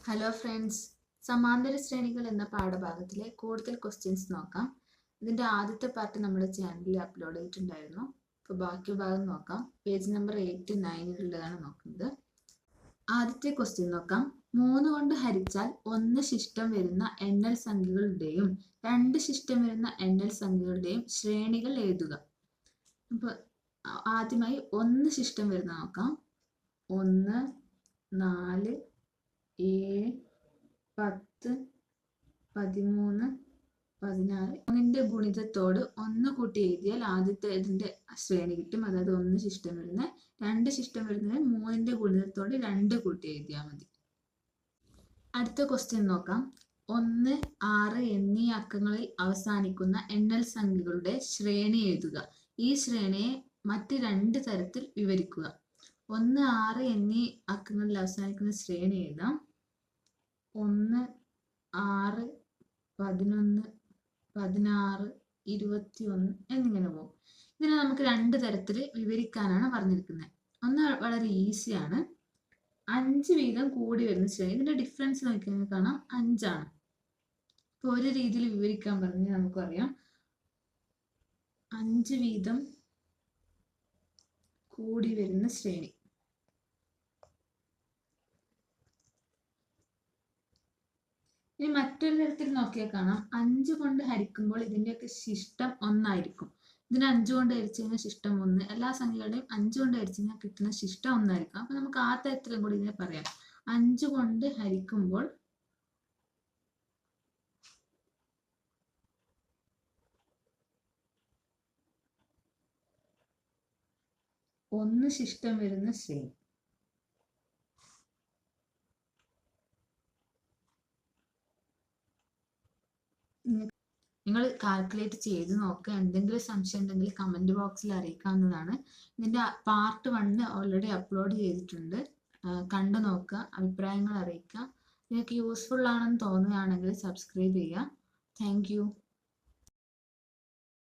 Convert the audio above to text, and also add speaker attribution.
Speaker 1: Hello friends, സമാന്തര ശ്രേണികൾ എന്ന പാഠഭാഗത്തിലെ കൂടുതൽ ക്വസ്റ്റ്യൻസ് നോക്കാം. ഇതിൻ്റെ ആദ്യത്തെ പാർട്ട് നമ്മുടെ ചാനലിൽ അപ്ലോഡ് ചെയ്തിട്ടുണ്ടായിരുന്നു. ഇപ്പോൾ ബാക്കി ഭാഗം നോക്കാം. പേജ് നമ്പർ 89 നോക്കുന്നത്. ആദ്യത്തെ ക്വസ്റ്റ്യൻ നോക്കാം. 3 കൊണ്ട് ഹരിച്ചാൽ 1 ശിഷ്ടം വരുന്ന എണ്ണൽ സംഖ്യകളുടെയും 2 ശിഷ്ടം വരുന്ന എണ്ണൽ സംഖ്യകളുടെയും ശ്രേണികൾ എഴുതുക. അപ്പോൾ ആദ്യമായി 1 ശിഷ്ടം വരുന്ന നോക്കാം. 1, 4, 7, 10, 13, 16. 1ന്റെ ഗുണിതത്തോട് 1 കൂട്ടി എഴുതിയാൽ ആദ്യത്തെ ഇതിന്റെ ശ്രേണി കിട്ടും. അതായത് 1 ശിഷ്ടം വരുന്ന, 2 ശിഷ്ടം വരുന്നതിന് 3ന്റെ ഗുണിതത്തോട് 2 കൂട്ടി എഴുതിയാൽ മതി. അടുത്ത ക്വസ്റ്റ്യൻ നോക്കാം. 1, 6 എന്നീ അക്കങ്ങളിൽ അവസാനിക്കുന്ന എണ്ണൽ സംഖ്യകളുടെ ശ്രേണി എഴുതുക. ഈ ശ്രേണിയെ മറ്റ് 2 തരത്തിൽ വിവരിക്കുക. 1, 6 എന്നീ അക്കങ്ങളിൽ അവസാനിക്കുന്ന ശ്രേണി എഴുതാം. 1, 6, 11, 16, 21 എന്നിങ്ങനെ പോകും. ഇതിനെ നമുക്ക് 2 തരത്തിൽ വിവരിക്കാനാണ് പറഞ്ഞിരിക്കുന്നത്. ഒന്ന് വളരെ ഈസിയാണ്. 5 വീതം കൂടി വരുന്ന ശ്രേണി. ഇതിന്റെ ഡിഫറൻസ് നോക്കിയാൽ കാണാം 5 ആണ്. ഇപ്പോൾ ഒരു രീതിയിൽ വിവരിക്കാൻ പറഞ്ഞാൽ നമുക്കറിയാം 5 വീതം കൂടി വരുന്ന ശ്രേണി. ഇനി മറ്റൊരു തരത്തിൽ നോക്കിയാൽ കാണാം 5 കൊണ്ട് ഹരിക്കുമ്പോൾ ഇതിന്റെയൊക്കെ ശിഷ്ടം 1 ആയിരിക്കും. ഇതിന് 5 കൊണ്ട് ഹരിച്ചു കഴിഞ്ഞാൽ ശിഷ്ടം 1. എല്ലാ സംഖ്യകളുടെയും 5 കൊണ്ട് ഹരിച്ചു കഴിഞ്ഞാൽ കിട്ടുന്ന ശിഷ്ടം 1 ആയിരിക്കും. അപ്പൊ നമുക്ക് ആ തരത്തിലും കൂടി ഇതിനെ പറയാം. 5 കൊണ്ട് ഹരിക്കുമ്പോൾ ഒന്ന് ശിഷ്ടം വരുന്ന ശ്രേണി. നിങ്ങൾ കാൽക്കുലേറ്റ് ചെയ്ത് നോക്കുക. എന്തെങ്കിലും സംശയം ഉണ്ടെങ്കിൽ കമന്റ് ബോക്സിൽ അറിയിക്കാവുന്നതാണ്. ഇതിന്റെ പാർട്ട് 1 ഓൾറെഡി അപ്ലോഡ് ചെയ്തിട്ടുണ്ട്. കണ്ടു നോക്കുക, അഭിപ്രായങ്ങൾ അറിയിക്കുക. നിങ്ങൾക്ക് യൂസ്ഫുൾ ആണെന്ന് തോന്നുകയാണെങ്കിൽ സബ്സ്ക്രൈബ് ചെയ്യുക. Thank you.